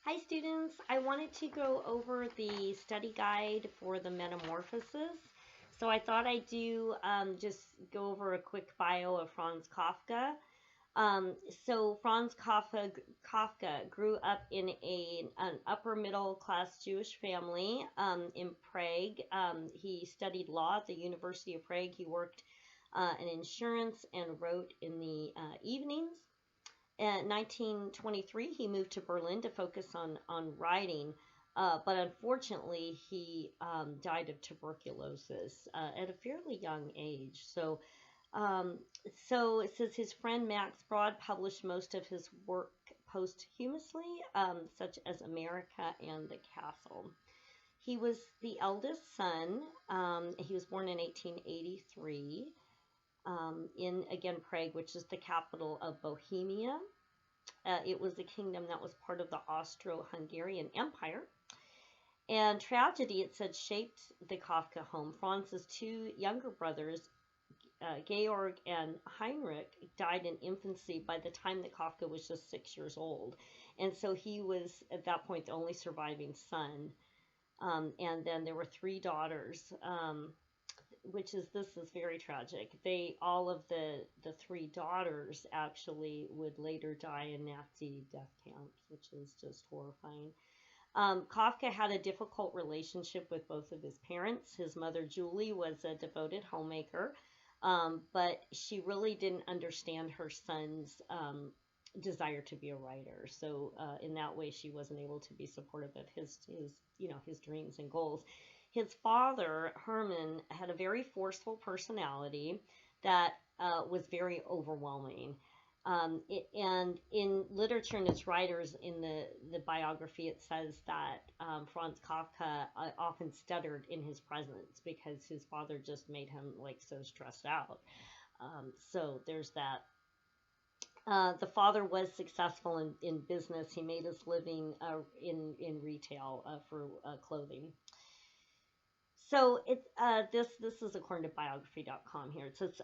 Hi students, I wanted to go over the study guide for the Metamorphosis. So I thought I'd do just go over a quick bio of Franz Kafka. So Franz Kafka grew up in an upper middle class Jewish family in Prague. He studied law at the University of Prague. He worked in insurance and wrote in the evenings. In 1923, he moved to Berlin to focus on writing, but unfortunately, he died of tuberculosis at a fairly young age. So it says his friend Max Brod published most of his work posthumously, such as America and the Castle. He was the eldest son. He was born in 1883 in, again, Prague, which is the capital of Bohemia. It was a kingdom that was part of the Austro-Hungarian Empire. And tragedy, it said, shaped the Kafka home. Franz's two younger brothers, Georg and Heinrich, died in infancy by the time that Kafka was just 6 years old. And so he was, at that point, the only surviving son. And then there were three daughters, this is very tragic. All of the three daughters actually would later die in Nazi death camps, which is just horrifying. Kafka had a difficult relationship with both of his parents. His mother, Julie, was a devoted homemaker, but she really didn't understand her son's desire to be a writer. So in that way, she wasn't able to be supportive of his dreams and goals. His father, Herman, had a very forceful personality that was very overwhelming. And in literature and its writers, in the biography, it says that Franz Kafka often stuttered in his presence because his father just made him so stressed out. So there's that. The father was successful in business. He made his living in retail for clothing. So this is according to biography.com here. It says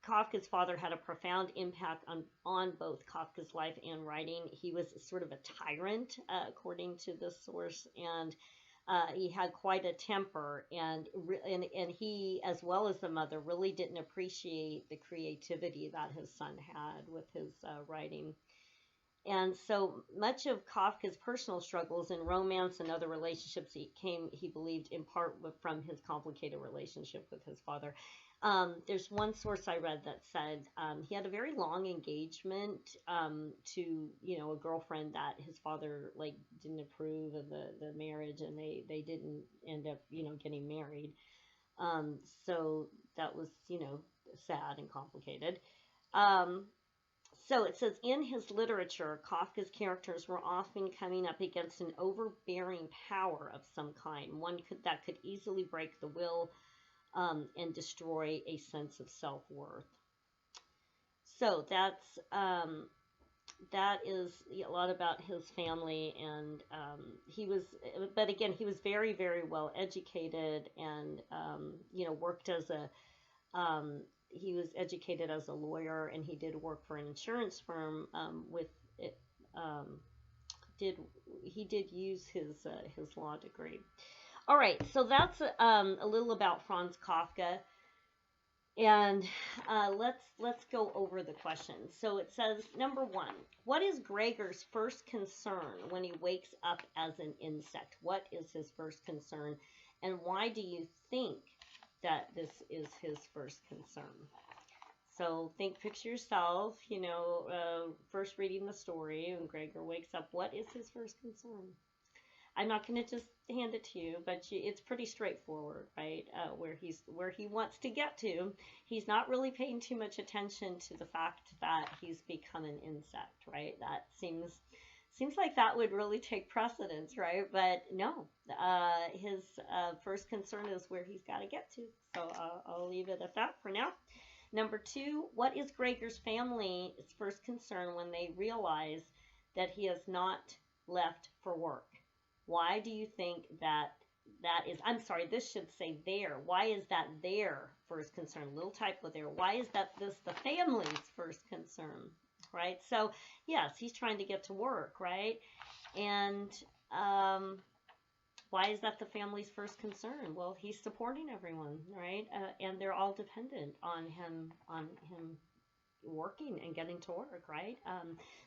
Kafka's father had a profound impact on both Kafka's life and writing. He was sort of a tyrant, according to this source, and he had quite a temper, and he, as well as the mother, really didn't appreciate the creativity that his son had with his writing. And so much of Kafka's personal struggles in romance and other relationships he believed, in part from his complicated relationship with his father. There's one source I read that said he had a very long engagement to a girlfriend that his father didn't approve of the marriage, and they didn't end up getting married. So that was sad and complicated. So it says, in his literature, Kafka's characters were often coming up against an overbearing power of some kind, that could easily break the will and destroy a sense of self-worth. So that is a lot about his family, and he was very, very well educated, and worked as a he was educated as a lawyer, and he did work for an insurance firm. He did use his law degree. All right, so that's a little about Franz Kafka, and let's go over the questions. So it says, number one, what is Gregor's first concern when he wakes up as an insect? What is his first concern, and why do you think that this is his first concern? So picture yourself, first reading the story, and Gregor wakes up. What is his first concern? I'm not going to just hand it to you, but it's pretty straightforward, right? Where he wants to get to. He's not really paying too much attention to the fact that he's become an insect, right? That seems like that would really take precedence, right? But no, his first concern is where he's got to get to. So I'll leave it at that for now. Number two, what is Gregor's family's first concern when they realize that he has not left for work? Why do you think that is? I'm sorry, this should say their. Why is that their first concern? Little typo there. Why is that the family's first concern? right? So, yes, he's trying to get to work, right? And um, why is that the family's first concern? Well, he's supporting everyone, right? And they're all dependent on him working and getting to work, right?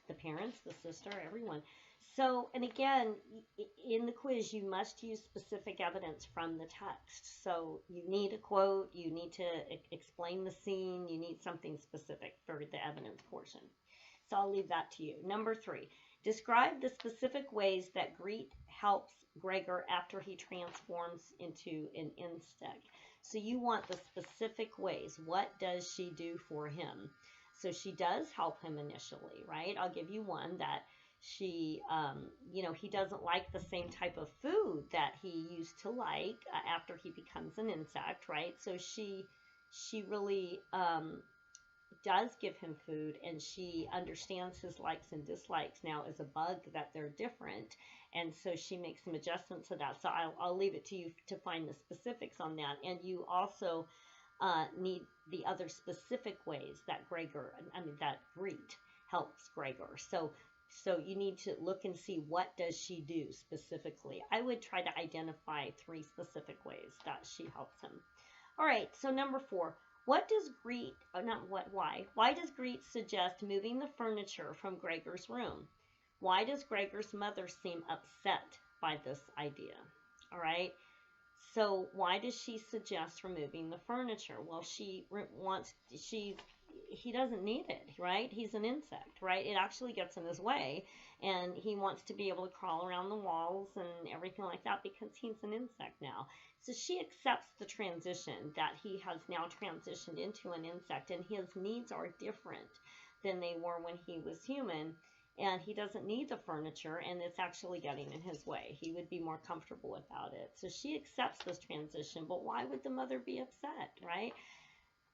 The parents, the sister, everyone. So, and again, in the quiz, you must use specific evidence from the text. So, you need a quote, you need to explain the scene, you need something specific for the evidence portion. So, I'll leave that to you. Number 3, describe the specific ways that Greet helps Gregor after he transforms into an insect. So, you want the specific ways. What does she do for him? So she does help him initially, right? I'll give you one that she, he doesn't like the same type of food that he used to like after he becomes an insect, right? So she really does give him food, and she understands his likes and dislikes now as a bug, that they're different, and so she makes some adjustments to that. So I'll leave it to you to find the specifics on that, and you also need the other specific ways that that Greet helps Gregor. So you need to look and see, what does she do specifically. I would try to identify 3 specific ways that she helps him. All right, so number 4, what does Greet, why does Greet suggest moving the furniture from Gregor's room? Why does Gregor's mother seem upset by this idea? All right. So why does she suggest removing the furniture? Well, he doesn't need it, right? He's an insect, right? It actually gets in his way, and he wants to be able to crawl around the walls and everything like that because he's an insect now. So she accepts the transition, that he has now transitioned into an insect, and his needs are different than they were when he was human. And he doesn't need the furniture, and it's actually getting in his way. He would be more comfortable without it. So she accepts this transition, but why would the mother be upset, right?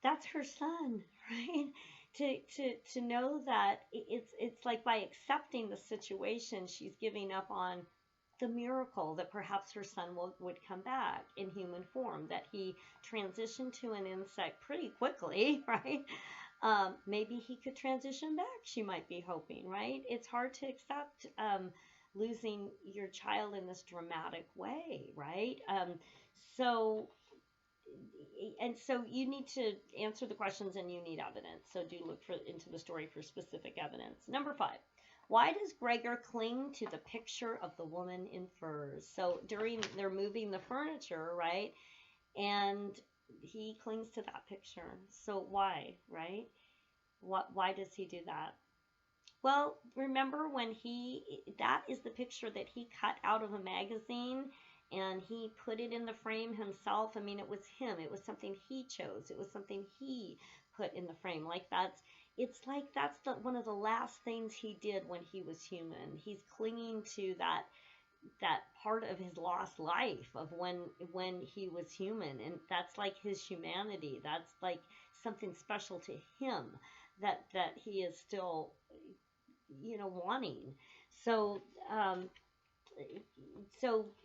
That's her son, right? To know that it's like, by accepting the situation, she's giving up on the miracle that perhaps her son would come back in human form, that he transitioned to an insect pretty quickly, right? Maybe he could transition back, she might be hoping, right? It's hard to accept losing your child in this dramatic way, right? So you need to answer the questions, and you need evidence. So do look into the story for specific evidence. Number 5, why does Gregor cling to the picture of the woman in furs? So they're moving the furniture, right? And he clings to that picture. So why, right? Why does he do that? Well, remember when that is the picture that he cut out of a magazine, and he put it in the frame himself. I mean, it was him. It was something he chose. It was something he put in the frame. It's like that's one of the last things he did when he was human. He's clinging to that part of his lost life of when he was human, and that's like his humanity. That's like something special to him that he is still wanting. So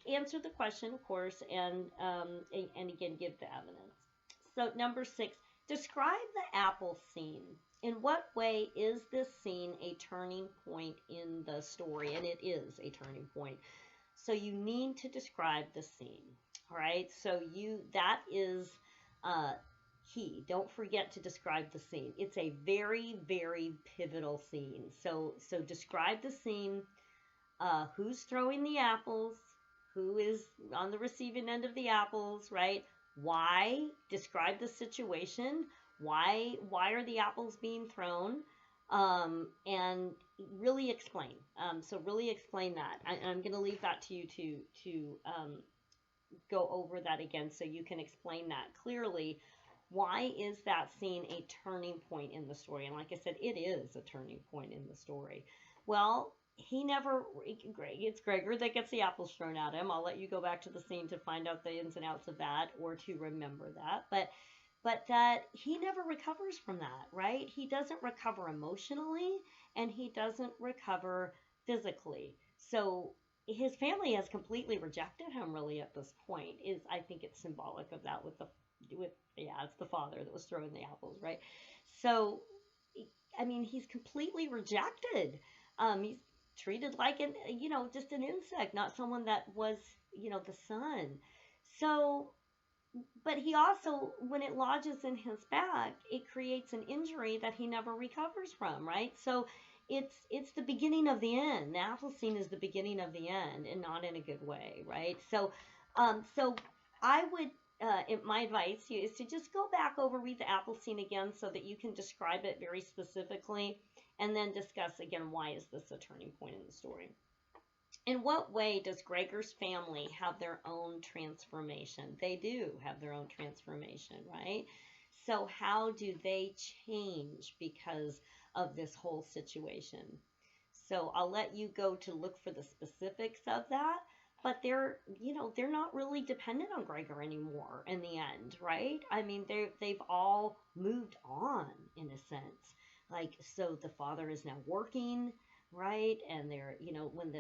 answer the question, of course, and again, give the evidence. So number 6, describe the apple scene. In what way is this scene a turning point in the story? And it is a turning point. So you need to describe the scene. All right. So that is key. Don't forget to describe the scene. It's a very, very pivotal scene. So describe the scene. Who's throwing the apples? Who is on the receiving end of the apples, right? Why? Describe the situation. Why are the apples being thrown? And really explain. So really explain that. I'm going to leave that to you to go over that again, so you can explain that clearly. Why is that scene a turning point in the story? And like I said, it is a turning point in the story. Well, it's Gregor that gets the apples thrown at him. I'll let you go back to the scene to find out the ins and outs of that, or to remember that. But that he never recovers from that, right? He doesn't recover emotionally, and he doesn't recover physically. So his family has completely rejected him, really, at this point. I think it's symbolic of that it's the father that was throwing the apples, right? So I mean, he's completely rejected. He's treated like just an insect, not someone that was, the son. So, but he also, when it lodges in his back, it creates an injury that he never recovers from, right? So it's the beginning of the end. The apple scene is the beginning of the end, and not in a good way, right? So I would, my advice to you is to just go back over, read the apple scene again, so that you can describe it very specifically, and then discuss again, why is this a turning point in the story. In what way does Gregor's family have their own transformation? They do have their own transformation, right? So how do they change because of this whole situation? So I'll let you go to look for the specifics of that, but they're not really dependent on Gregor anymore in the end, right? I mean, they've all moved on in a sense. Like, so the father is now working, right? And they're, when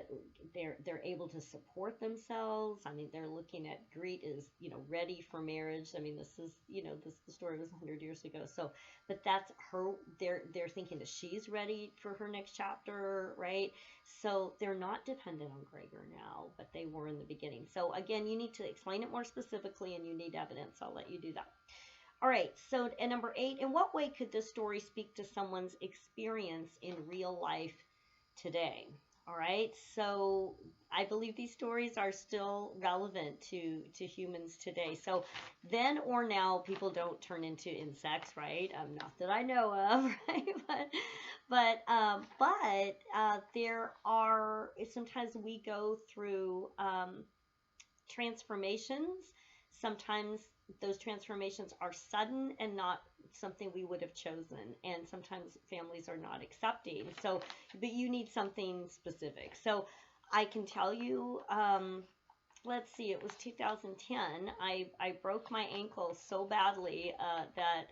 they're able to support themselves. I mean, they're looking at Greet is, ready for marriage. I mean, this is, the story was 100 years ago. So, but that's her, they're thinking that she's ready for her next chapter, right? So they're not dependent on Gregor now, but they were in the beginning. So again, you need to explain it more specifically, and you need evidence. I'll let you do that. All right, so and number 8, in what way could this story speak to someone's experience in real life today? All right, so I believe these stories are still relevant to humans today. So then or now, people don't turn into insects, right? Not that I know of, right? But there are, sometimes we go through transformations. Sometimes those transformations are sudden and not something we would have chosen, and sometimes families are not accepting. So, but you need something specific. So I can tell you, let's see, it was 2010. I broke my ankle so badly that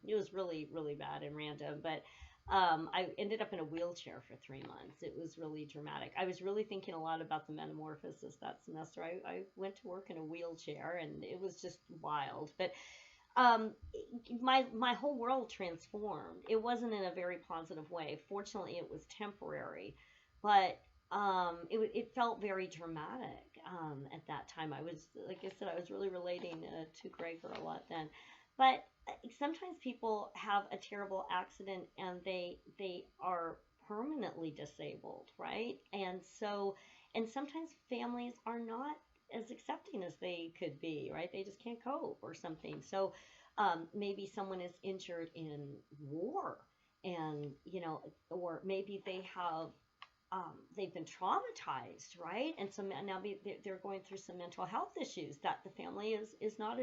it was really, really bad and random, but I ended up in a wheelchair for 3 months. It was really dramatic. I was really thinking a lot about the Metamorphosis that semester. I went to work in a wheelchair, and it was just wild. But um, my whole world transformed. It wasn't in a very positive way. Fortunately, it was temporary, but it felt very dramatic at that time. I was, like I said, I was really relating to Gregor a lot then. But sometimes people have a terrible accident and they are permanently disabled, right? And sometimes families are not as accepting as they could be, right? They just can't cope or something. So maybe someone is injured in war, and or maybe they've been traumatized, right? And so now they're going through some mental health issues that the family is not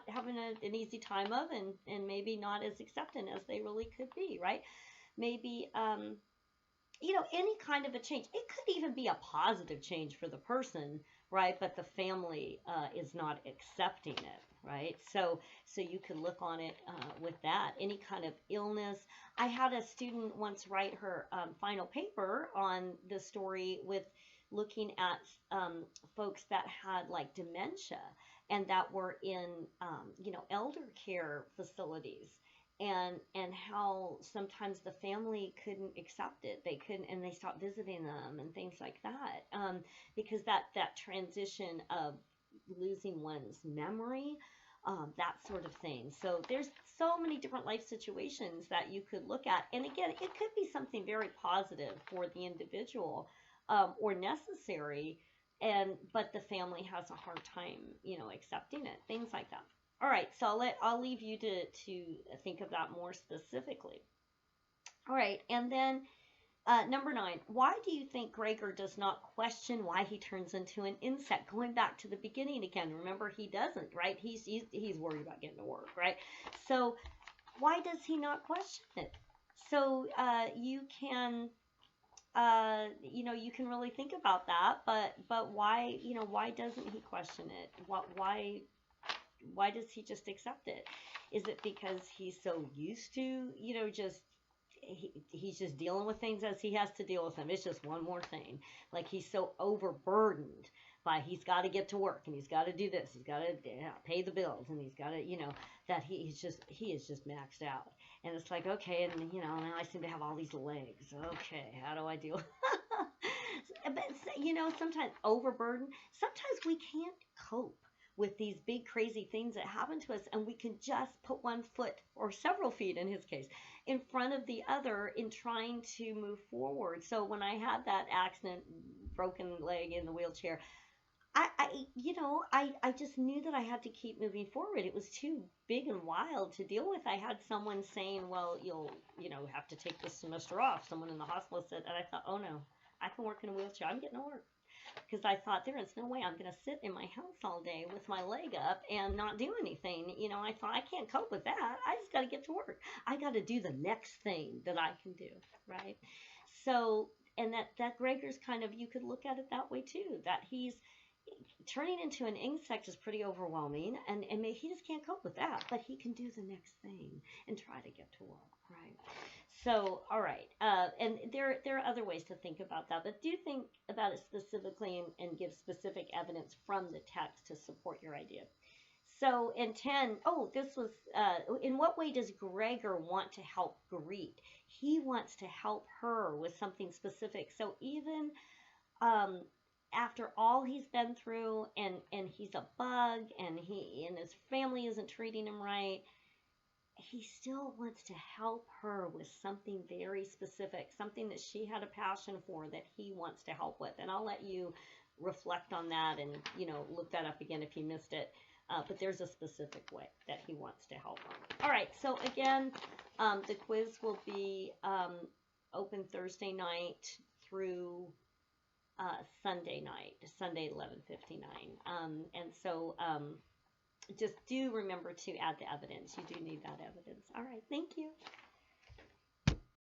having an easy time of, and maybe not as accepting as they really could be, right? Maybe any kind of a change. It could even be a positive change for the person, right? But the family is not accepting it, right? So you can look on it with that. Any kind of illness. I had a student once write her final paper on the story with looking at folks that had like dementia and that were in elder care facilities, and how sometimes the family couldn't accept it. They couldn't, and they stopped visiting them and things like that, because that transition of losing one's memory, that sort of thing. So there's so many different life situations that you could look at, and again, it could be something very positive for the individual, or necessary, but the family has a hard time, accepting it. Things like that. All right, so I'll leave you to think of that more specifically. All right, and then number 9, why do you think Gregor does not question why he turns into an insect? Going back to the beginning again, remember, he doesn't, right? He's worried about getting to work, right? So why does he not question it? So you can you can really think about that, but why doesn't he question it? Why does he just accept it? Is it because he's so used to, just he's just dealing with things as he has to deal with them? It's just one more thing. Like, he's so overburdened he's got to get to work and he's got to do this, he's got to pay the bills, and he's got to, that he is just maxed out. And it's like, okay, and now I seem to have all these legs. Okay, how do I deal? But sometimes overburdened. Sometimes we can't cope with these big crazy things that happen to us, and we can just put one foot, or several feet in his case, in front of the other in trying to move forward. So when I had that accident, broken leg in the wheelchair, I just knew that I had to keep moving forward. It was too big and wild to deal with. I had someone saying, well, you'll have to take this semester off. Someone in the hospital said, and I thought, oh no, I can work in a wheelchair. I'm getting to work. Because I thought, there is no way I'm going to sit in my house all day with my leg up and not do anything. I thought, I can't cope with that. I just got to get to work. I got to do the next thing that I can do, right? So, and that Gregor's kind of, you could look at it that way too, that he's turning into an insect is pretty overwhelming, and maybe he just can't cope with that, but he can do the next thing and try to get to work, right? So, all right, and there are other ways to think about that, but do think about it specifically and give specific evidence from the text to support your idea. So in 10, this was, in what way does Gregor want to help Greet? He wants to help her with something specific. So even after all he's been through, and he's a bug, and his family isn't treating him right, he still wants to help her with something very specific, something that she had a passion for that he wants to help with. And I'll let you reflect on that and, look that up again if you missed it. But there's a specific way that he wants to help her. All right, so again, the quiz will be open Thursday night through Sunday night, Sunday 11:59. And so just do remember to add the evidence. You do need that evidence. All right, thank you.